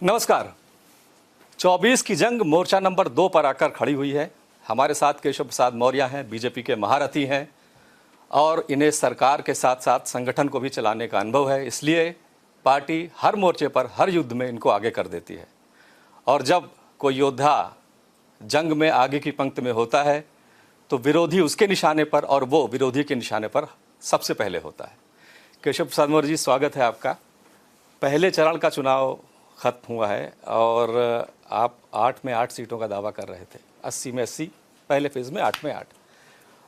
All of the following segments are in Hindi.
नमस्कार। 24 की जंग मोर्चा नंबर 2 पर आकर खड़ी हुई है। हमारे साथ केशव प्रसाद मौर्य हैं, बीजेपी के महारथी हैं और इन्हें सरकार के साथ साथ संगठन को भी चलाने का अनुभव है। इसलिए पार्टी हर मोर्चे पर, हर युद्ध में इनको आगे कर देती है। और जब कोई योद्धा जंग में आगे की पंक्ति में होता है तो विरोधी उसके निशाने पर और वो विरोधी के निशाने पर सबसे पहले होता है। केशव प्रसाद मौर्य जी, स्वागत है आपका। पहले चरण का चुनाव खत्म हुआ है और आप 8 में 8 सीटों का दावा कर रहे थे, 80 में 80, पहले फेज में 8 में 8।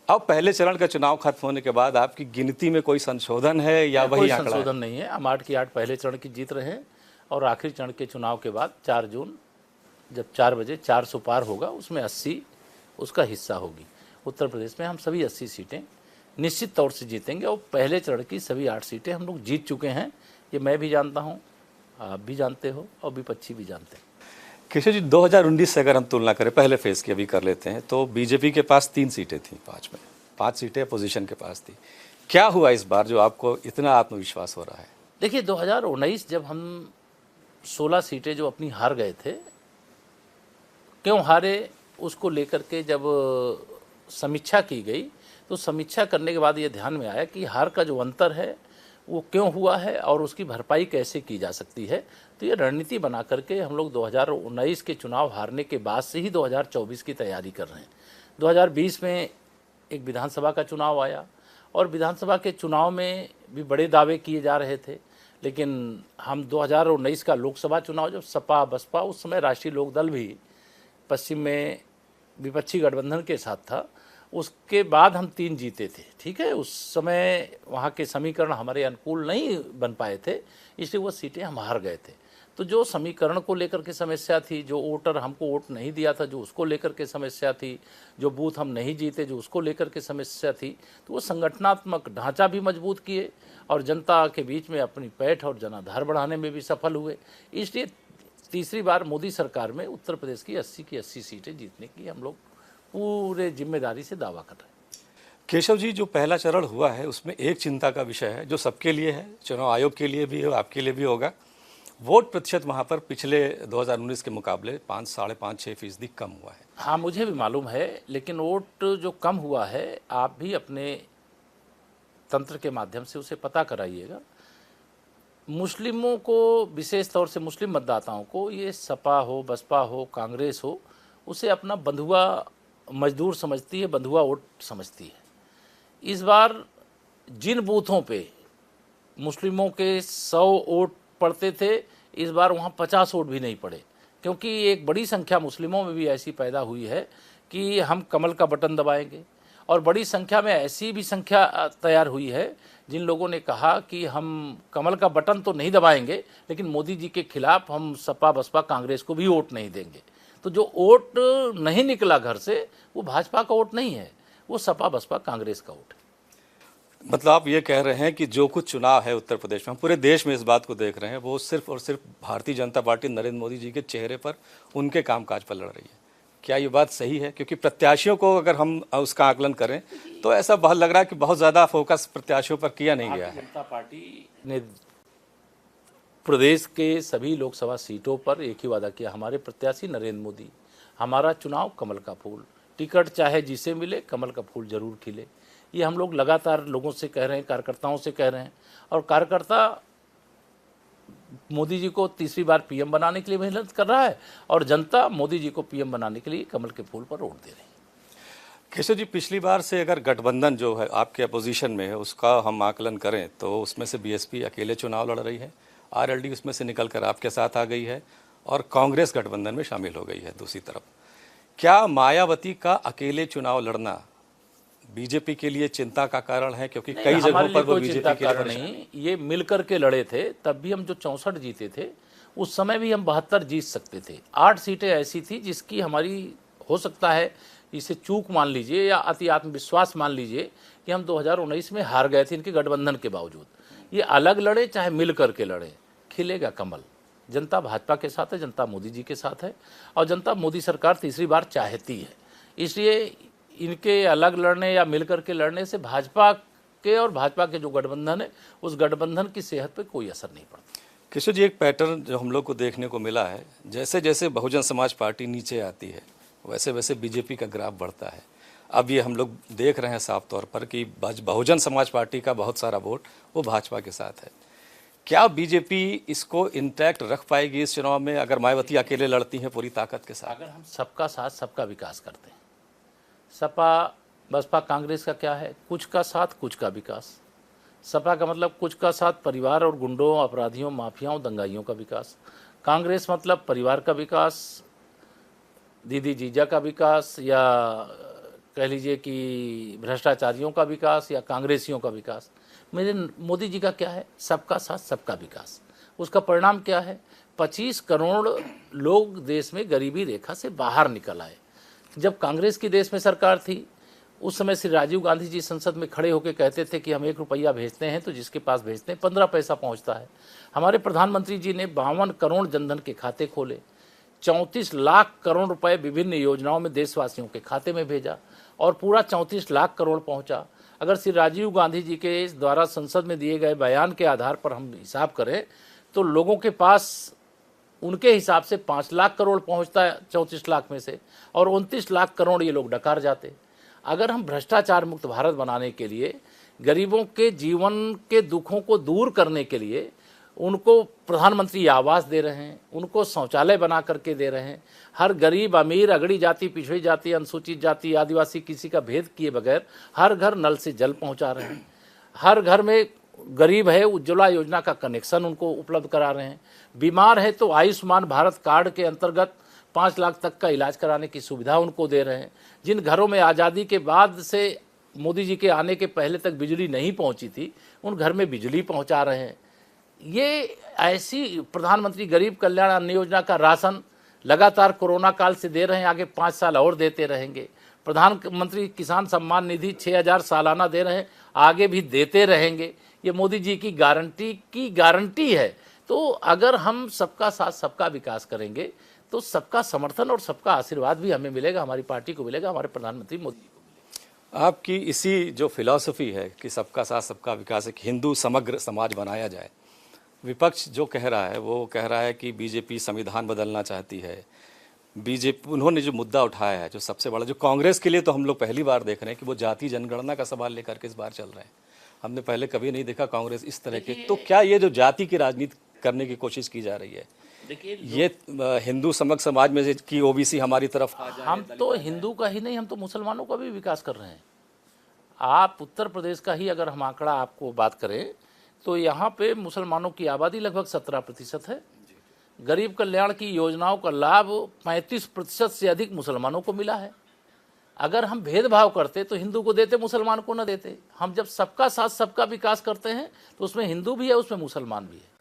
अब पहले चरण का चुनाव खत्म होने के बाद आपकी गिनती में कोई संशोधन है या वही आंकड़ा है? संशोधन नहीं है। हम 8 की 8 पहले चरण की जीत रहे हैं और आखिरी चरण के चुनाव के बाद 4 जून जब 4 बजे 400 पार होगा, उसमें 80 उसका हिस्सा होगी। उत्तर प्रदेश में हम सभी 80 सीटें निश्चित तौर से जीतेंगे और पहले चरण की सभी 8 सीटें हम लोग जीत चुके हैं। ये मैं भी जानता हूँ, आप भी जानते हो और विपक्षी भी जानते हैं। केशव जी, 2019 से अगर हम तुलना करें, पहले फेज की अभी कर लेते हैं, तो बीजेपी के पास 3 सीटें थीं, 5 में 5 सीटें अपोजिशन के पास थी। क्या हुआ इस बार जो आपको इतना आत्मविश्वास हो रहा है? देखिए, 2019 जब हम 16 सीटें जो अपनी हार गए थे, क्यों हारे उसको लेकर के जब समीक्षा की गई तो समीक्षा करने के बाद ये ध्यान में आया कि हार का जो अंतर है वो क्यों हुआ है और उसकी भरपाई कैसे की जा सकती है। तो ये रणनीति बना करके हम लोग 2019 के चुनाव हारने के बाद से ही 2024 की तैयारी कर रहे हैं। 2020 में एक विधानसभा का चुनाव आया और विधानसभा के चुनाव में भी बड़े दावे किए जा रहे थे, लेकिन हम 2019 का लोकसभा चुनाव जब सपा बसपा, उस समय राष्ट्रीय लोकदल भी पश्चिम में विपक्षी गठबंधन के साथ था, उसके बाद हम 3 जीते थे। ठीक है, उस समय वहाँ के समीकरण हमारे अनुकूल नहीं बन पाए थे, इसलिए वो सीटें हम हार गए थे। तो जो समीकरण को लेकर के समस्या थी, जो वोटर हमको वोट नहीं दिया था जो उसको लेकर के समस्या थी, जो बूथ हम नहीं जीते जो उसको लेकर के समस्या थी, तो वो संगठनात्मक ढांचा भी मजबूत किए और जनता के बीच में अपनी पैठ और जनाधार बढ़ाने में भी सफल हुए। इसलिए तीसरी बार मोदी सरकार में उत्तर प्रदेश की 80 की 80 सीटें जीतने की हम लोग पूरे जिम्मेदारी से दावा कर रहे हैं। केशव जी, जो पहला चरण हुआ है उसमें एक चिंता का विषय है जो सबके लिए है, चुनाव आयोग के लिए भी है, आपके लिए भी होगा। वोट प्रतिशत वहाँ पर पिछले 2019 के मुकाबले 5, 5.5-6% कम हुआ है। हाँ, मुझे भी मालूम है, लेकिन वोट जो कम हुआ है आप भी अपने तंत्र के माध्यम से उसे पता कराइएगा। मुस्लिमों को, विशेष तौर से मुस्लिम मतदाताओं को, ये सपा हो, बसपा हो, कांग्रेस हो, उसे अपना बंधुआ मजदूर समझती है, बंधुआ वोट समझती है। इस बार जिन बूथों पे मुस्लिमों के 100 वोट पड़ते थे, इस बार वहाँ 50 वोट भी नहीं पड़े, क्योंकि एक बड़ी संख्या मुस्लिमों में भी ऐसी पैदा हुई है कि हम कमल का बटन दबाएंगे। और बड़ी संख्या में ऐसी भी संख्या तैयार हुई है जिन लोगों ने कहा कि हम कमल का बटन तो नहीं दबाएंगे, लेकिन मोदी जी के खिलाफ हम सपा बसपा कांग्रेस को भी वोट नहीं देंगे। तो जो वोट नहीं निकला घर से, वो भाजपा का वोट नहीं है, वो सपा बसपा कांग्रेस का वोट है। मतलब आप ये कह रहे हैं कि जो कुछ चुनाव है उत्तर प्रदेश में, हम पूरे देश में इस बात को देख रहे हैं, वो सिर्फ और सिर्फ भारतीय जनता पार्टी नरेंद्र मोदी जी के चेहरे पर, उनके कामकाज पर लड़ रही है। क्या ये बात सही है? क्योंकि प्रत्याशियों को अगर हम उसका आकलन करें तो ऐसा बहुत लग रहा है कि बहुत ज़्यादा फोकस प्रत्याशियों पर किया नहीं गया है। जनता पार्टी ने प्रदेश के सभी लोकसभा सीटों पर एक ही वादा किया, हमारे प्रत्याशी नरेंद्र मोदी, हमारा चुनाव कमल का फूल, टिकट चाहे जिसे मिले कमल का फूल जरूर खिले। ये हम लोग लगातार लोगों से कह रहे हैं, कार्यकर्ताओं से कह रहे हैं, और कार्यकर्ता मोदी जी को तीसरी बार पीएम बनाने के लिए मेहनत कर रहा है और जनता मोदी जी को पीएम बनाने के लिए कमल के फूल पर वोट दे रही है। केशव जी, पिछली बार से अगर गठबंधन जो है आपके अपोजिशन में है उसका हम आकलन करें तो उसमें से बीएसपी अकेले चुनाव लड़ रही है, आरएलडी उसमें से निकलकर आपके साथ आ गई है और कांग्रेस गठबंधन में शामिल हो गई है दूसरी तरफ। क्या मायावती का अकेले चुनाव लड़ना बीजेपी के लिए चिंता का कारण है? क्योंकि कई जगहों पर वो बीजेपी के लिए नहीं, ये मिलकर के लड़े थे। तब भी हम जो 64 जीते थे, उस समय भी हम 72 जीत सकते थे। 8 सीटें ऐसी थी जिसकी हमारी, हो सकता है इसे चूक मान लीजिए या अति आत्मविश्वास मान लीजिए, कि हम 2019 में हार गए थे इनके गठबंधन के बावजूद। ये अलग लड़े चाहे मिल करके लड़े, खिलेगा कमल। जनता भाजपा के साथ है, जनता मोदी जी के साथ है और जनता मोदी सरकार तीसरी बार चाहती है। इसलिए इनके अलग लड़ने या मिलकर के लड़ने से भाजपा के और भाजपा के जो गठबंधन है, उस गठबंधन की सेहत पे कोई असर नहीं पड़ता। किशोर जी, एक पैटर्न जो हम लोग को देखने को मिला है, जैसे जैसे बहुजन समाज पार्टी नीचे आती है वैसे वैसे बीजेपी का ग्राफ बढ़ता है। अब ये हम लोग देख रहे हैं साफ तौर पर कि बहुजन समाज पार्टी का बहुत सारा वोट वो भाजपा के साथ है। क्या बीजेपी इसको इंटैक्ट रख पाएगी इस चुनाव में, अगर मायावती अकेले लड़ती हैं पूरी ताकत के साथ? अगर हम सबका साथ सबका विकास करते हैं, सपा बसपा कांग्रेस का क्या है, कुछ का साथ कुछ का विकास। सपा का मतलब कुछ का साथ परिवार और गुंडों, अपराधियों, माफियाओं, दंगाइयों का विकास। कांग्रेस मतलब परिवार का विकास, दीदी जीजा का विकास, या कह लीजिए कि भ्रष्टाचारियों का विकास या कांग्रेसियों का विकास। मेरे मोदी जी का क्या है, सबका साथ सबका विकास। उसका परिणाम क्या है, 25 करोड़ लोग देश में गरीबी रेखा से बाहर निकल आए। जब कांग्रेस की देश में सरकार थी उस समय श्री राजीव गांधी जी संसद में खड़े होकर कहते थे कि हम 1 रुपया भेजते हैं तो जिसके पास भेजते हैं 15 पैसा पहुंचता है। हमारे प्रधानमंत्री जी ने 52 करोड़ जनधन के खाते खोले, 34 लाख करोड़ रुपए विभिन्न योजनाओं में देशवासियों के खाते में भेजा और पूरा 34 लाख करोड़ पहुंचा। अगर श्री राजीव गांधी जी के द्वारा संसद में दिए गए बयान के आधार पर हम हिसाब करें तो लोगों के पास उनके हिसाब से 5 लाख करोड़ पहुंचता है 34 लाख में से, और 29 लाख करोड़ ये लोग डकार जाते। अगर हम भ्रष्टाचार मुक्त भारत बनाने के लिए, गरीबों के जीवन के दुखों को दूर करने के लिए उनको प्रधानमंत्री आवास दे रहे हैं, उनको शौचालय बना करके दे रहे हैं, हर गरीब अमीर, अगड़ी जाति, पिछड़ी जाति, अनुसूचित जाति, आदिवासी किसी का भेद किए बगैर हर घर नल से जल पहुंचा रहे हैं, हर घर में गरीब है उज्ज्वला योजना का कनेक्शन उनको उपलब्ध करा रहे हैं, बीमार है तो आयुष्मान भारत कार्ड के अंतर्गत 5 लाख तक का इलाज कराने की सुविधा उनको दे रहे हैं। जिन घरों में आज़ादी के बाद से मोदी जी के आने के पहले तक बिजली नहीं पहुंची थी उन घर में बिजली पहुंचा रहे हैं। ये ऐसी प्रधानमंत्री गरीब कल्याण अन्न योजना का राशन लगातार कोरोना काल से दे रहे हैं, आगे 5 साल और देते रहेंगे। प्रधानमंत्री किसान सम्मान निधि 6,000 सालाना दे रहे हैं, आगे भी देते रहेंगे। ये मोदी जी की गारंटी है। तो अगर हम सबका साथ सबका विकास करेंगे तो सबका समर्थन और सबका आशीर्वाद भी हमें मिलेगा, हमारी पार्टी को मिलेगा, हमारे प्रधानमंत्री मोदी को। आपकी इसी जो फिलॉसफी है कि सबका साथ सबका विकास, एक हिंदू समग्र समाज बनाया जाए, विपक्ष जो कह रहा है वो कह रहा है कि बीजेपी संविधान बदलना चाहती है। बीजेपी उन्होंने जो मुद्दा उठाया है जो सबसे बड़ा, जो कांग्रेस के लिए तो हम लोग पहली बार देख रहे हैं कि वो जाति जनगणना का सवाल लेकर के इस बार चल रहे हैं। हमने पहले कभी नहीं देखा कांग्रेस इस तरह के। तो क्या ये जो जाति की राजनीति करने की कोशिश की जा रही है, देखिए ये हिंदू समग्र समाज में से की ओबीसी हमारी तरफ आ जाए? हम तो हिंदू का ही नहीं, हम तो मुसलमानों का भी विकास कर रहे हैं। आप उत्तर प्रदेश का ही अगर हम आंकड़ा आपको बात करें तो यहाँ पे मुसलमानों की आबादी लगभग 17% है। गरीब कल्याण की योजनाओं का लाभ 35% से अधिक मुसलमानों को मिला है। अगर हम भेदभाव करते तो हिंदू को देते, मुसलमान को न देते। हम जब सबका साथ सबका विकास करते हैं तो उसमें हिंदू भी है, उसमें मुसलमान भी है,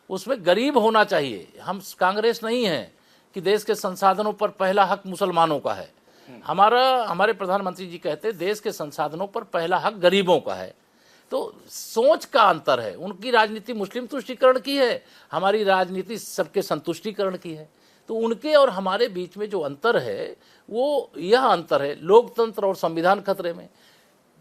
उसमें गरीब होना चाहिए। हम कांग्रेस नहीं है कि देश के संसाधनों पर पहला हक मुसलमानों का है। हमारे प्रधानमंत्री जी कहते देश के संसाधनों पर पहला हक गरीबों का है। तो सोच का अंतर है। उनकी राजनीति मुस्लिम तुष्टीकरण की है, हमारी राजनीति सबके संतुष्टीकरण की है। तो उनके और हमारे बीच में जो अंतर है वो यह अंतर है, लोकतंत्र और संविधान खतरे में।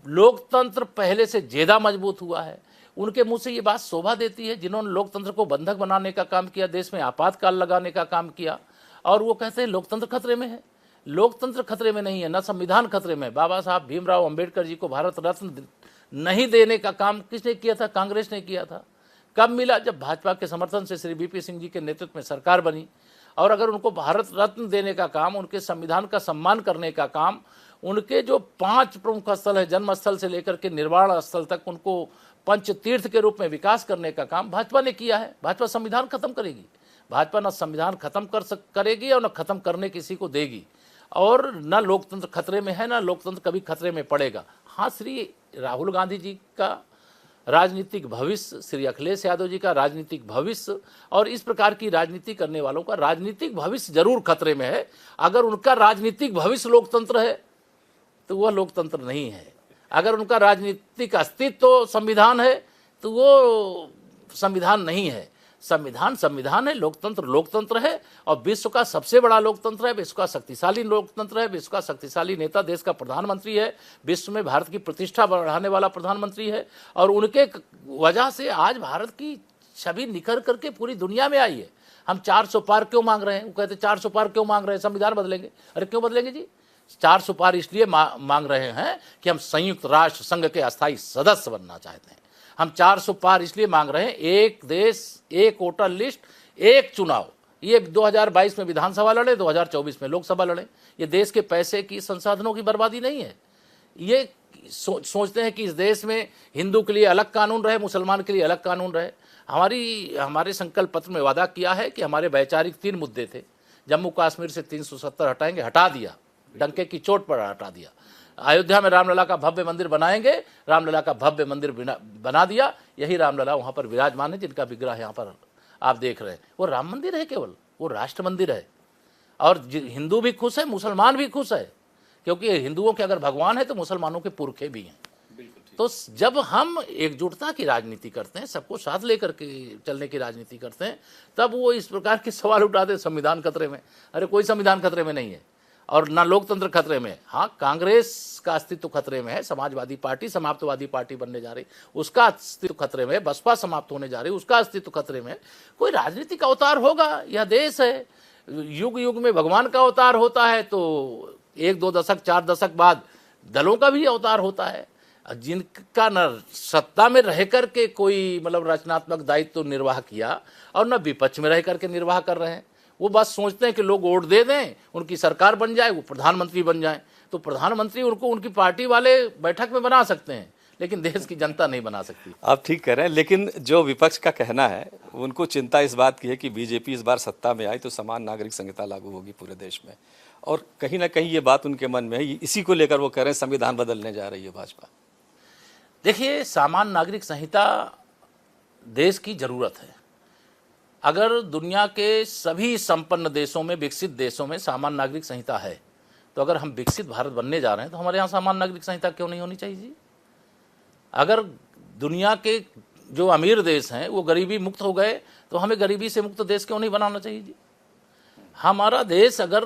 लोकतंत्र पहले से ज्यादा मजबूत हुआ है। उनके मुंह से ये बात शोभा देती है जिन्होंने लोकतंत्र को बंधक बनाने का काम किया, देश में आपातकाल लगाने का काम किया, और वो कहते हैं लोकतंत्र खतरे में है। लोकतंत्र खतरे में नहीं है, न संविधान खतरे में। बाबा साहब भीमराव अंबेडकर जी को भारत रत्न नहीं देने का काम किसने किया था? कांग्रेस ने किया था। कब मिला? जब भाजपा के समर्थन से श्री वीपी सिंह जी के नेतृत्व में सरकार बनी। और अगर उनको भारत रत्न देने का काम, उनके संविधान का सम्मान करने का काम, उनके जो 5 प्रमुख स्थल है, जन्म स्थल से लेकर के निर्वाण स्थल तक, उनको पंच तीर्थ के रूप में विकास करने का काम भाजपा ने किया है। भाजपा संविधान खत्म करेगी? भाजपा न संविधान खत्म करेगी और न खत्म करने किसी को देगी। और न लोकतंत्र खतरे में है, न लोकतंत्र कभी खतरे में पड़ेगा। हाँ, श्री राहुल गांधी जी का राजनीतिक भविष्य, श्री अखिलेश यादव जी का राजनीतिक भविष्य और इस प्रकार की राजनीति करने वालों का राजनीतिक भविष्य जरूर खतरे में है। अगर उनका राजनीतिक भविष्य लोकतंत्र है तो वह लोकतंत्र नहीं है। अगर उनका राजनीतिक अस्तित्व संविधान है तो वो संविधान नहीं है। संविधान संविधान है, लोकतंत्र लोकतंत्र है, और विश्व का सबसे बड़ा लोकतंत्र है, विश्व का शक्तिशाली लोकतंत्र है, विश्व का शक्तिशाली नेता देश का प्रधानमंत्री है, विश्व में भारत की प्रतिष्ठा बढ़ाने वाला प्रधानमंत्री है। और उनके वजह से आज भारत की छवि निखर करके पूरी दुनिया में आई है। हम 400 पार क्यों मांग रहे हैं? वो कहते 400 पार क्यों मांग रहे हैं, संविधान बदलेंगे। अरे क्यों बदलेंगे जी? 400 पार इसलिए मांग रहे हैं कि हम संयुक्त राष्ट्र संघ के अस्थायी सदस्य बनना चाहते हैं। हम 400 पार इसलिए मांग रहे हैं, एक देश एक वोटर लिस्ट एक चुनाव। ये 2022 में विधानसभा लड़े, 2024 में लोकसभा लड़े। ये देश के पैसे की, संसाधनों की बर्बादी नहीं है। ये सोचते हैं कि इस देश में हिंदू के लिए अलग कानून रहे, मुसलमान के लिए अलग कानून रहे। हमारे संकल्प पत्र में वादा किया है कि हमारे वैचारिक 3 मुद्दे थे। जम्मू कश्मीर से 370 हटाएंगे, हटा दिया, डंके की चोट पर हटा दिया। अयोध्या में रामलला का भव्य मंदिर बनाएंगे, रामलला का भव्य मंदिर बना दिया। यही रामलला वहाँ पर विराजमान है, जिनका विग्रह यहाँ पर आप देख रहे हैं। वो राम मंदिर है केवल, वो राष्ट्र मंदिर है। और हिंदू भी खुश है, मुसलमान भी खुश है, क्योंकि हिंदुओं के अगर भगवान है तो मुसलमानों के पुरखे भी हैं। तो जब हम एकजुटता की राजनीति करते हैं, सबको साथ लेकर के चलने की राजनीति करते हैं, तब वो इस प्रकार के सवाल उठाते हैं संविधान खतरे में। अरे कोई संविधान खतरे में नहीं है, और ना लोकतंत्र खतरे में। हाँ, कांग्रेस का अस्तित्व खतरे में है, समाजवादी पार्टी समाप्तवादी पार्टी बनने जा रही, उसका अस्तित्व खतरे में है, बसपा समाप्त होने जा रही, उसका अस्तित्व खतरे में है। कोई राजनीतिक अवतार होगा, यह देश है, युग युग में भगवान का अवतार होता है, तो 1-2 दशक 4 दशक बाद दलों का भी अवतार होता है, जिनका न सत्ता में रह करके कोई मतलब रचनात्मक दायित्व निर्वाह किया और न विपक्ष में रह करके निर्वाह कर रहे हैं। वो बस सोचते हैं कि लोग वोट दे दें, उनकी सरकार बन जाए, वो प्रधानमंत्री बन जाए। तो प्रधानमंत्री उनको उनकी पार्टी वाले बैठक में बना सकते हैं, लेकिन देश की जनता नहीं बना सकती। आप ठीक कह रहे हैं, लेकिन जो विपक्ष का कहना है, उनको चिंता इस बात की है कि बीजेपी इस बार सत्ता में आई तो समान नागरिक संहिता लागू होगी पूरे देश में, और कहीं ना कहीं ये बात उनके मन में है। इसी को लेकर वो कह रहे हैं संविधान बदलने जा रही है भाजपा। देखिए, सामान्य नागरिक संहिता देश की जरूरत है। अगर दुनिया के सभी संपन्न देशों में, विकसित देशों में सामान्य नागरिक संहिता है, तो अगर हम विकसित भारत बनने जा रहे हैं तो हमारे यहाँ सामान्य नागरिक संहिता क्यों नहीं होनी चाहिए जी? अगर दुनिया के जो अमीर देश हैं वो गरीबी मुक्त हो गए, तो हमें गरीबी से मुक्त देश क्यों नहीं बनाना चाहिए जी? हमारा देश अगर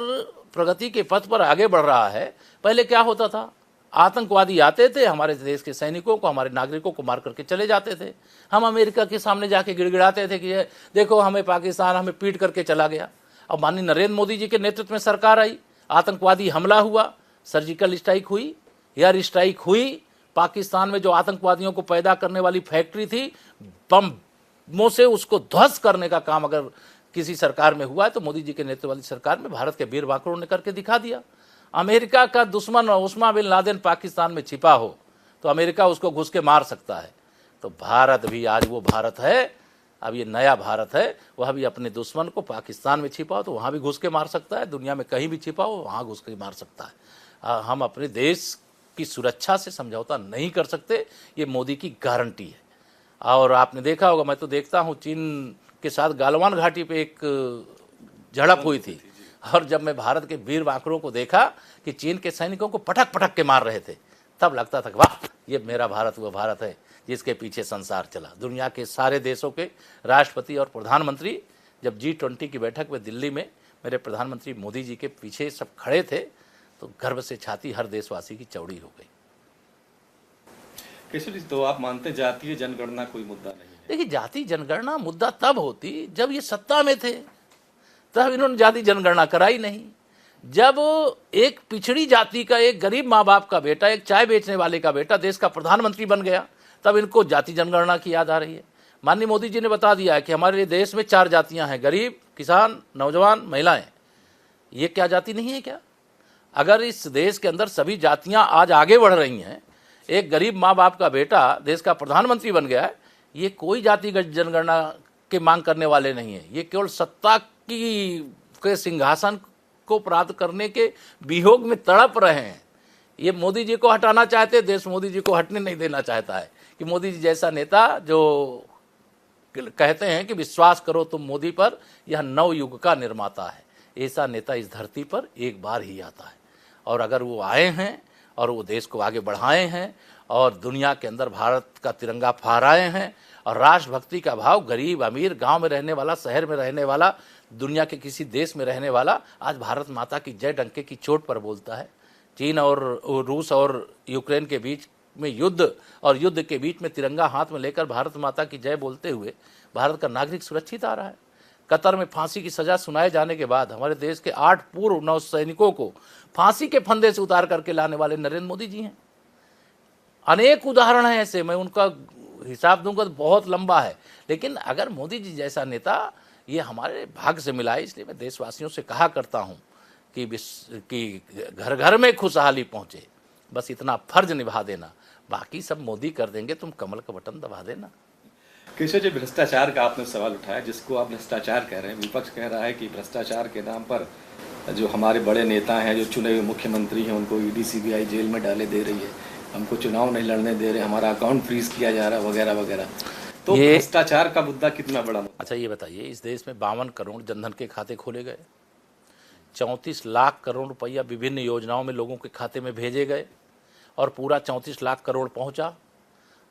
प्रगति के पथ पर आगे बढ़ रहा है, पहले क्या होता था? आतंकवादी आते थे, हमारे देश के सैनिकों को, हमारे नागरिकों को मार करके चले जाते थे। हम अमेरिका के सामने जाके गिड़गिड़ाते थे कि देखो हमें पाकिस्तान हमें पीट करके चला गया। अब माननीय नरेंद्र मोदी जी के नेतृत्व में सरकार आई, आतंकवादी हमला हुआ, सर्जिकल स्ट्राइक हुई, एयर स्ट्राइक हुई। पाकिस्तान में जो आतंकवादियों को पैदा करने वाली फैक्ट्री थी, बमों से उसको ध्वस्त करने का काम अगर किसी सरकार में हुआ है तो मोदी जी के नेतृत्व वाली सरकार में भारत के वीर बांकरों ने करके दिखा दिया। अमेरिका का दुश्मन उस्मा बिन लादेन पाकिस्तान में छिपा हो तो अमेरिका उसको घुस के मार सकता है। तो भारत भी आज वो भारत है, अब ये नया भारत है, वह भी अपने दुश्मन को पाकिस्तान में छिपा हो तो वहाँ भी घुस के मार सकता है, दुनिया में कहीं भी छिपा हो वहाँ घुस के मार सकता है। हम अपने देश की सुरक्षा से समझौता नहीं कर सकते, ये मोदी की गारंटी है। और आपने देखा होगा, मैं तो देखता हूँ, चीन के साथ गालवान घाटी पे एक झड़प हुई थी, और जब मैं भारत के वीर बांकरों को देखा कि चीन के सैनिकों को पटक पटक के मार रहे थे, तब लगता था कि वाह, ये मेरा भारत वो भारत है जिसके पीछे संसार चला। दुनिया के सारे देशों के राष्ट्रपति और प्रधानमंत्री जब G20 की बैठक में दिल्ली में मेरे प्रधानमंत्री मोदी जी के पीछे सब खड़े थे, तो गर्व से छाती हर देशवासी की चौड़ी हो गई। केशव जी, तो आप मानते जातीय जनगणना कोई मुद्दा नहीं है? देखिए, जाति जनगणना मुद्दा तब होती जब ये सत्ता में थे, तब इन्होंने जाति जनगणना कराई नहीं। जब एक पिछड़ी जाति का, एक गरीब माँ बाप का बेटा, एक चाय बेचने वाले का बेटा देश का प्रधानमंत्री बन गया, तब इनको जाति जनगणना की याद आ रही है। माननीय मोदी जी ने बता दिया है कि हमारे देश में 4 जातियां हैं, गरीब, किसान, नौजवान, महिलाएं। ये क्या जाति नहीं है क्या? अगर इस देश के अंदर सभी जातियां आज आगे बढ़ रही हैं, एक गरीब माँ बाप का बेटा देश का प्रधानमंत्री बन गया है, ये कोई जातिगत जनगणना के मांग करने वाले नहीं है। ये केवल सत्ता के सिंहासन को प्राप्त करने के वियोग में तड़प रहे हैं। ये मोदी जी को हटाना चाहते, देश मोदी जी को हटने नहीं देना चाहता है। कि मोदी जी जैसा नेता जो कहते हैं कि विश्वास करो तुम मोदी पर, यह नव युग का निर्माता है, ऐसा नेता इस धरती पर एक बार ही आता है। और अगर वो आए हैं और वो देश को आगे बढ़ाए हैं और दुनिया के अंदर भारत का तिरंगा फहराए हैं, और राष्ट्रभक्ति का भाव, गरीब अमीर, गांव में रहने वाला, शहर में रहने वाला, दुनिया के किसी देश में रहने वाला आज भारत माता की जय डंके की चोट पर बोलता है। चीन और रूस और यूक्रेन के बीच में युद्ध और युद्ध के बीच में तिरंगा हाथ में लेकर भारत माता की जय बोलते हुए भारत का नागरिक सुरक्षित आ रहा है। कतर में फांसी की सजा सुनाए जाने के बाद हमारे देश के 8 पूर्व नौसैनिकों को फांसी के फंदे से उतार करके लाने वाले नरेंद्र मोदी जी हैं। अनेक उदाहरण हैं ऐसे, मैं उनका हिसाब दूंगा तो बहुत लंबा है। लेकिन अगर मोदी जी जैसा नेता, ये हमारे भाग्य से मिला है। इसलिए मैं देशवासियों से कहा करता हूं कि घर घर में खुशहाली पहुंचे, बस इतना फर्ज निभा देना, बाकी सब मोदी कर देंगे, तुम कमल का बटन दबा देना। केशव जी, भ्रष्टाचार का आपने सवाल उठाया, जिसको आप भ्रष्टाचार कह रहे हैं। विपक्ष कह रहा है कि भ्रष्टाचार के नाम पर जो हमारे बड़े नेता हैं, जो चुने हुए मुख्यमंत्री हैं, उनको ईडी सीबीआई जेल में डाले दे रही है, हमको चुनाव नहीं लड़ने दे रहे, हमारा अकाउंट फ्रीज किया जा रहा है, वगैरह वगैरह। तो भ्रष्टाचार का मुद्दा कितना बड़ा मुद्दा? अच्छा ये बताइए, इस देश में 52 करोड़ जनधन के खाते खोले गए, 34 लाख करोड़ रुपया विभिन्न योजनाओं में लोगों के खाते में भेजे गए और पूरा 34 लाख करोड़ पहुंचा।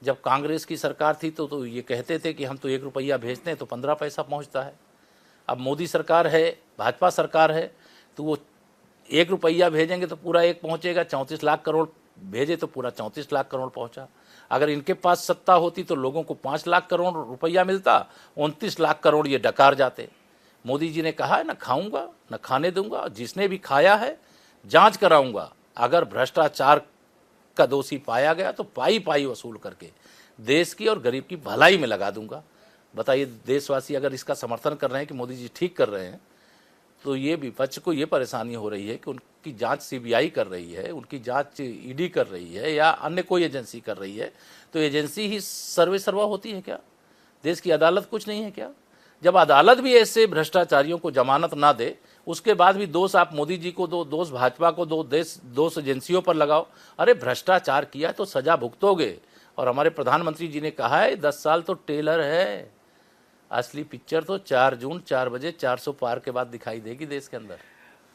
जब कांग्रेस की सरकार थी तो ये कहते थे कि हम तो 1 रुपया भेजते हैं तो 15 पैसा पहुंचता है। अब मोदी सरकार है, भाजपा सरकार है, तो वो 1 रुपया भेजेंगे तो पूरा 1 पहुंचेगा, 34 लाख करोड़ भेजे तो पूरा 34 लाख करोड़ पहुंचा। अगर इनके पास सत्ता होती तो लोगों को 5 लाख करोड़ रुपया मिलता, 29 लाख करोड़ ये डकार जाते। मोदी जी ने कहा है, न खाऊंगा न खाने दूंगा, जिसने भी खाया है जांच कराऊंगा, अगर भ्रष्टाचार का दोषी पाया गया तो पाई पाई वसूल करके देश की और गरीब की भलाई में लगा दूंगा। बताइए, देशवासी अगर इसका समर्थन कर रहे हैं कि मोदी जी ठीक कर रहे हैं, तो ये विपक्ष को ये परेशानी हो रही है कि उनकी जांच सीबीआई कर रही है, उनकी जांच ईडी कर रही है या अन्य कोई एजेंसी कर रही है, तो एजेंसी ही सर्वे सर्वा होती है क्या? देश की अदालत कुछ नहीं है क्या? जब अदालत भी ऐसे भ्रष्टाचारियों को जमानत ना दे, उसके बाद भी दोष आप मोदी जी को दो, दोष भाजपा को दो, दोष एजेंसियों पर लगाओ। अरे भ्रष्टाचार किया तो सजा भुगतोगे। और हमारे प्रधानमंत्री जी ने कहा है 10 साल तो टेलर है, असली पिक्चर तो 4 जून 4 बजे 400 पार के बाद दिखाई देगी देश के अंदर।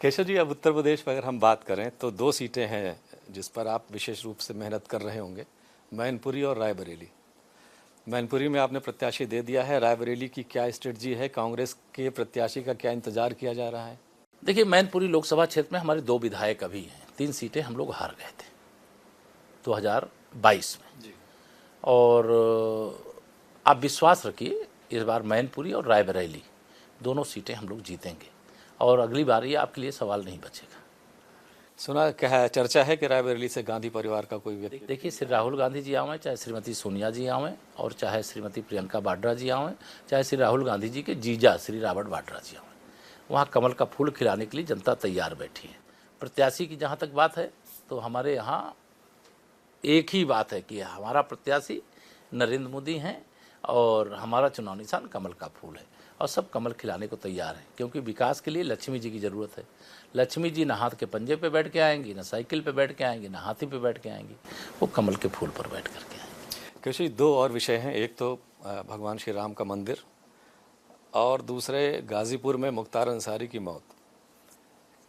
केशव जी, अब उत्तर प्रदेश में अगर हम बात करें तो 2 सीटें हैं जिस पर आप विशेष रूप से मेहनत कर रहे होंगे, मैनपुरी और रायबरेली। मैनपुरी में आपने प्रत्याशी दे दिया है, रायबरेली की क्या स्ट्रेटजी है? कांग्रेस के प्रत्याशी का क्या इंतजार किया जा रहा है? देखिए, मैनपुरी लोकसभा क्षेत्र में हमारे 2 विधायक अभी हैं, 3 सीटें हम लोग हार गए थे 2022 में जी। और आप विश्वास रखिए, इस बार मैनपुरी और रायबरेली दोनों सीटें हम लोग जीतेंगे और अगली बार ये आपके लिए सवाल नहीं बचेगा। सुना क्या है, चर्चा है कि रायबरेली से गांधी परिवार का कोई व्यक्ति? देखिए, श्री राहुल गांधी जी आवें, चाहे श्रीमती सोनिया जी आवें और चाहे श्रीमती प्रियंका वाड्रा जी आवें, चाहे श्री राहुल गांधी जी के जीजा श्री रॉबर्ट वाड्रा जी आवें, वहाँ कमल का फूल खिलाने के लिए जनता तैयार बैठी है। प्रत्याशी की जहाँ तक बात है तो हमारे यहाँ एक ही बात है कि हमारा प्रत्याशी नरेंद्र मोदी हैं और हमारा चुनाव निशान कमल का फूल है और सब कमल खिलाने को तैयार हैं, क्योंकि विकास के लिए लक्ष्मी जी की ज़रूरत है। लक्ष्मी जी ना हाथ के पंजे पे बैठ के आएंगी, ना साइकिल पे बैठ के आएंगी, ना हाथी पे बैठ के आएंगी, वो कमल के फूल पर बैठ करके आएंगी। कृषि 2 और विषय हैं, एक तो भगवान श्री राम का मंदिर और दूसरे गाजीपुर में मुख्तार अंसारी की मौत।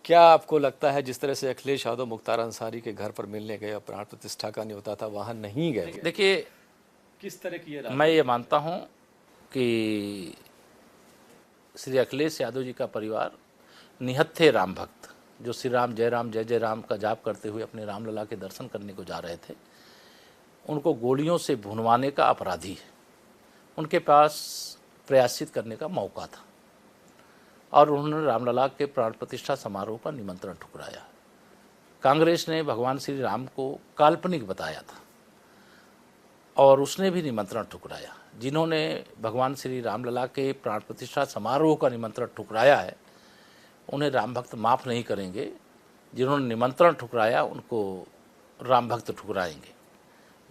क्या आपको लगता है जिस तरह से अखिलेश यादव मुख्तार अंसारी के घर पर मिलने गए और प्राण प्रतिष्ठा का न्योता था, वहाँ नहीं गए? देखिए, किस तरह की मैं ये मानता हूँ कि श्री अखिलेश यादव जी का परिवार निहत्थे राम भक्त, जो श्री राम जय जय राम का जाप करते हुए अपने रामलला के दर्शन करने को जा रहे थे, उनको गोलियों से भुनवाने का अपराधी है। उनके पास प्रायश्चित करने का मौका था और उन्होंने रामलला के प्राण प्रतिष्ठा समारोह का निमंत्रण ठुकराया। कांग्रेस ने भगवान श्री राम को काल्पनिक बताया था और उसने भी निमंत्रण ठुकराया। जिन्होंने भगवान श्री रामलला के प्राण प्रतिष्ठा समारोह का निमंत्रण ठुकराया है, उन्हें राम भक्त माफ़ नहीं करेंगे। जिन्होंने निमंत्रण ठुकराया उनको राम भक्त ठुकराएंगे।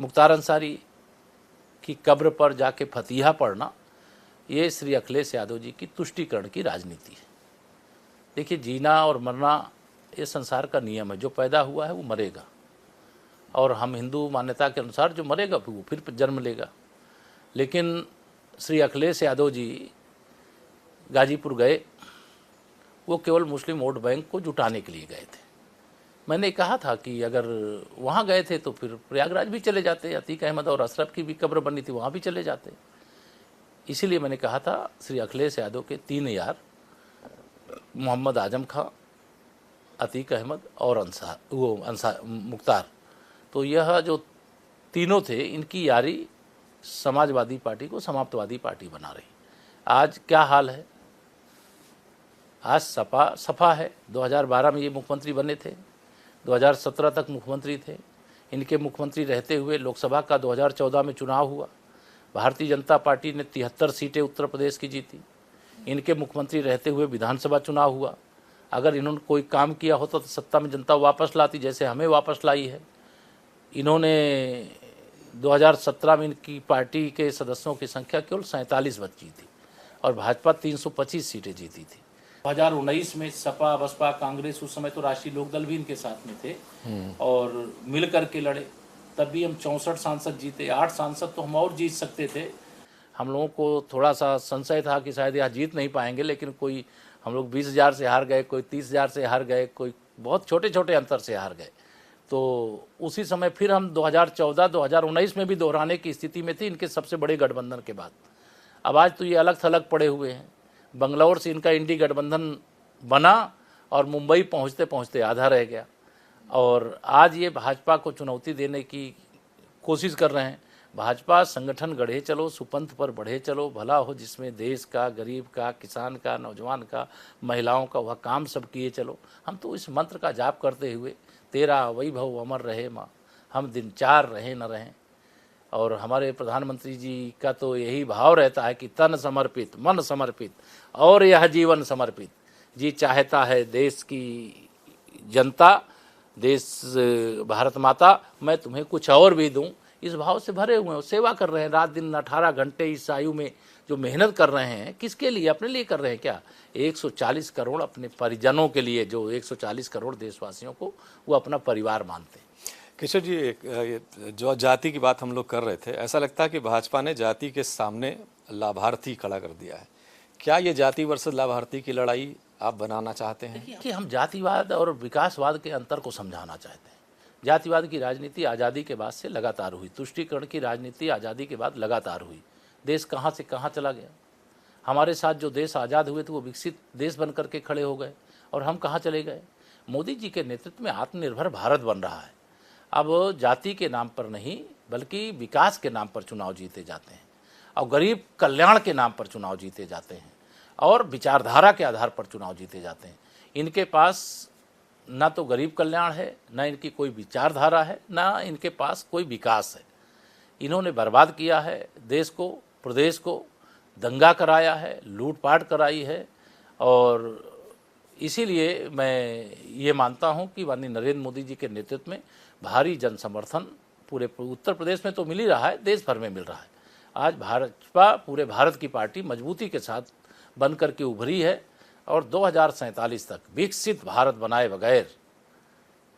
मुख्तार अंसारी की कब्र पर जाके फतिहा पढ़ना, ये श्री अखिलेश यादव जी की तुष्टीकरण की राजनीति है। देखिए, जीना और मरना ये संसार का नियम है, जो पैदा हुआ है वो मरेगा और हम हिंदू मान्यता के अनुसार जो मरेगा वो फिर जन्म लेगा। लेकिन श्री अखिलेश यादव जी गाजीपुर गए, वो केवल मुस्लिम वोट बैंक को जुटाने के लिए गए थे। मैंने कहा था कि अगर वहाँ गए थे तो फिर प्रयागराज भी चले जाते, अतीक अहमद और अशरफ की भी कब्र बनी थी, वहाँ भी चले जाते। इसीलिए मैंने कहा था श्री अखिलेश यादव के 3 यार, मोहम्मद आजम खां, अतीक अहमद और मुख्तार, तो यह जो तीनों थे, इनकी यारी समाजवादी पार्टी को समाप्तवादी पार्टी बना रही। आज क्या हाल है? आज सपा है। 2012 में ये मुख्यमंत्री बने थे, 2017 तक मुख्यमंत्री थे। इनके मुख्यमंत्री रहते हुए लोकसभा का 2014 में चुनाव हुआ। भारतीय जनता पार्टी ने 73 सीटें उत्तर प्रदेश की जीती। इनके मुख्यमंत्री रहते हुए विधानसभा चुनाव हुआ। अगर इन्होंने कोई काम किया होता तो सत्ता में जनता वापस लाती, जैसे हमें वापस लाई है। इन्होंने 2017 में इनकी पार्टी के सदस्यों की संख्या केवल 47 बची थी और भाजपा 325 सीटें जीती थी। 2019 में सपा, बसपा, कांग्रेस, उस समय तो राष्ट्रीय लोकदल भी इनके साथ में थे और मिल करके लड़े, तब भी हम 64 सांसद जीते। 8 सांसद तो हम और जीत सकते थे। हम लोगों को थोड़ा सा संशय था कि शायद यहाँ जीत नहीं पाएंगे, लेकिन कोई हम लोग 20,000 से हार गए, कोई 30,000 से हार गए, कोई बहुत छोटे छोटे अंतर से हार गए। तो उसी समय फिर हम 2014-2019 में भी दोहराने की स्थिति में थे इनके सबसे बड़े गठबंधन के बाद। अब आज तो ये अलग थलग पड़े हुए हैं। बंगलौर से इनका इंडी गठबंधन बना और मुंबई पहुंचते पहुंचते आधा रह गया और आज ये भाजपा को चुनौती देने की कोशिश कर रहे हैं। भाजपा संगठन गढ़े चलो, सुपंथ पर बढ़े चलो, भला हो जिसमें देश का, गरीब का, किसान का, नौजवान का, महिलाओं का, वह काम सब किए चलो। हम तो इस मंत्र का जाप करते हुए तेरा वैभव अमर रहे माँ, हम दिन चार रहें न रहें। और हमारे प्रधानमंत्री जी का तो यही भाव रहता है कि तन समर्पित, मन समर्पित और यह जीवन समर्पित। जी चाहता है देश की जनता, देश भारत माता, मैं तुम्हें कुछ और भी दूं, इस भाव से भरे हुए हैं। सेवा कर रहे हैं रात दिन 18 घंटे इस आयु में जो मेहनत कर रहे हैं। किसके लिए? अपने लिए कर रहे हैं क्या? 140 करोड़ अपने परिजनों के लिए, जो 140 करोड़ देशवासियों को वो अपना परिवार मानते हैं। किशोर जी, जो जाति की बात हम लोग कर रहे थे, ऐसा लगता है कि भाजपा ने जाति के सामने लाभार्थी खड़ा कर दिया है। क्या ये जाति वर्सेस लाभार्थी की लड़ाई आप बनाना चाहते हैं? कि हम जातिवाद और विकासवाद के अंतर को समझाना चाहते हैं। जातिवाद की राजनीति आज़ादी के बाद से लगातार हुई, तुष्टीकरण की राजनीति आज़ादी के बाद लगातार हुई। देश कहाँ से कहाँ चला गया। हमारे साथ जो देश आज़ाद हुए थे वो विकसित देश बन करके खड़े हो गए और हम कहाँ चले गए। मोदी जी के नेतृत्व में आत्मनिर्भर भारत बन रहा है। अब जाति के नाम पर नहीं बल्कि विकास के नाम पर चुनाव जीते जाते हैं और गरीब कल्याण के नाम पर चुनाव जीते जाते हैं और विचारधारा के आधार पर चुनाव जीते जाते हैं। इनके पास ना तो गरीब कल्याण है, ना इनकी कोई विचारधारा है, ना इनके पास कोई विकास है। इन्होंने बर्बाद किया है देश को, प्रदेश को, दंगा कराया है, लूटपाट कराई है और इसीलिए मैं ये मानता हूँ कि माननीय नरेंद्र मोदी जी के नेतृत्व में भारी जन समर्थन पूरे उत्तर प्रदेश में तो मिल ही रहा है, देश भर में मिल रहा है। आज भाजपा पूरे भारत की पार्टी मजबूती के साथ बन करके उभरी है और 2047 तक विकसित भारत बनाए बगैर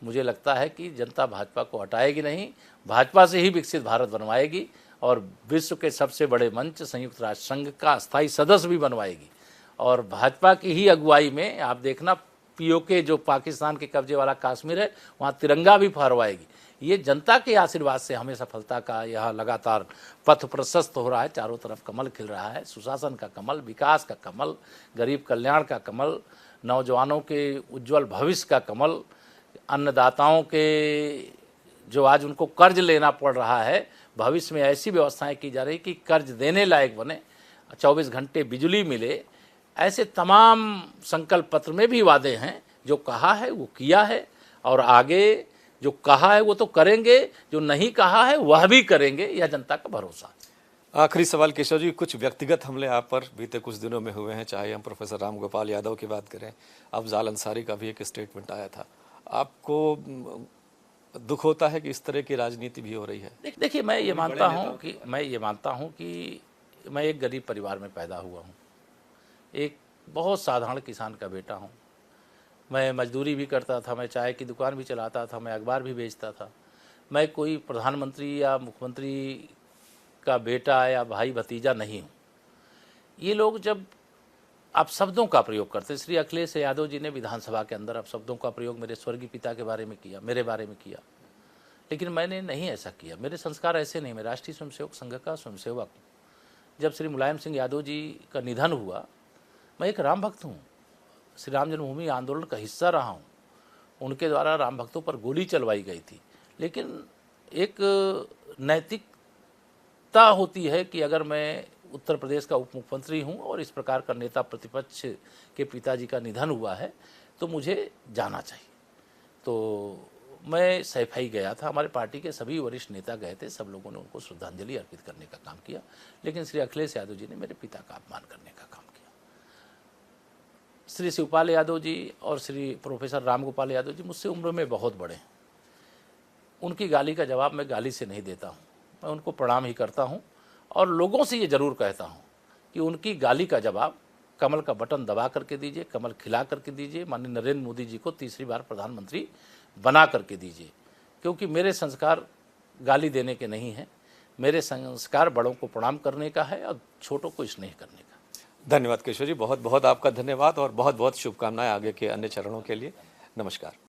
मुझे लगता है कि जनता भाजपा को हटाएगी नहीं, भाजपा से ही विकसित भारत बनवाएगी और विश्व के सबसे बड़े मंच संयुक्त राष्ट्र संघ का स्थायी सदस्य भी बनवाएगी। और भाजपा की ही अगुवाई में आप देखना पीओके जो पाकिस्तान के कब्जे वाला कश्मीर है वहाँ तिरंगा भी फहरवाएगी। ये जनता के आशीर्वाद से हमें सफलता का यहाँ लगातार पथ प्रशस्त हो रहा है। चारों तरफ कमल खिल रहा है, सुशासन का कमल, विकास का कमल, गरीब कल्याण का कमल, नौजवानों के उज्जवल भविष्य का कमल, अन्नदाताओं के जो आज उनको कर्ज लेना पड़ रहा है, भविष्य में ऐसी व्यवस्थाएं की जा रही कि कर्ज देने लायक बने, 24 घंटे बिजली मिले। ऐसे तमाम संकल्प पत्र में भी वादे हैं। जो कहा है वो किया है और आगे जो कहा है वो तो करेंगे, जो नहीं कहा है वह भी करेंगे, यह जनता का भरोसा। आखिरी सवाल किशोर जी, कुछ व्यक्तिगत हमले आप पर बीते कुछ दिनों में हुए हैं, चाहे हम प्रोफेसर राम गोपाल यादव की बात करें, अफजाल अंसारी का भी एक स्टेटमेंट आया था। आपको दुख होता है कि इस तरह की राजनीति भी हो रही है? देखिए, मैं ये मानता हूँ कि मैं एक गरीब परिवार में पैदा हुआ हूँ, एक बहुत साधारण किसान का बेटा हूँ। मैं मजदूरी भी करता था, मैं चाय की दुकान भी चलाता था, मैं अखबार भी बेचता था। मैं कोई प्रधानमंत्री या मुख्यमंत्री का बेटा या भाई भतीजा नहीं हूँ। ये लोग जब आप शब्दों का प्रयोग करते, श्री अखिलेश यादव जी ने विधानसभा के अंदर आप शब्दों का प्रयोग मेरे स्वर्गीय पिता के बारे में किया, मेरे बारे में किया, लेकिन मैंने नहीं ऐसा किया। मेरे संस्कार ऐसे नहीं। मैं राष्ट्रीय स्वयंसेवक संघ का स्वयंसेवक हूँ। जब श्री मुलायम सिंह यादव जी का निधन हुआ, मैं एक राम भक्त हूँ, श्री राम जन्मभूमि आंदोलन का हिस्सा रहा हूँ। उनके द्वारा राम भक्तों पर गोली चलवाई गई थी, लेकिन एक नैतिकता होती है कि अगर मैं उत्तर प्रदेश का उप मुख्यमंत्री हूं और इस प्रकार का नेता प्रतिपक्ष के पिताजी का निधन हुआ है तो मुझे जाना चाहिए। तो मैं सैफई गया था, हमारे पार्टी के सभी वरिष्ठ नेता गए थे, सब लोगों ने उनको श्रद्धांजलि अर्पित करने का काम किया, लेकिन श्री अखिलेश यादव जी ने मेरे पिता का अपमान करने का काम किया। श्री शिवपाल यादव जी और श्री प्रोफेसर रामगोपाल यादव जी मुझसे उम्र में बहुत बड़े हैं, उनकी गाली का जवाब मैं गाली से नहीं देता हूँ, मैं उनको प्रणाम ही करता हूँ और लोगों से ये ज़रूर कहता हूँ कि उनकी गाली का जवाब कमल का बटन दबा करके दीजिए, कमल खिला करके दीजिए, माननीय नरेंद्र मोदी जी को तीसरी बार प्रधानमंत्री बना करके दीजिए, क्योंकि मेरे संस्कार गाली देने के नहीं हैं, मेरे संस्कार बड़ों को प्रणाम करने का है और छोटों को स्नेह करने का। धन्यवाद केशव जी, बहुत बहुत आपका धन्यवाद और बहुत बहुत शुभकामनाएं आगे के अन्य चरणों के लिए। नमस्कार।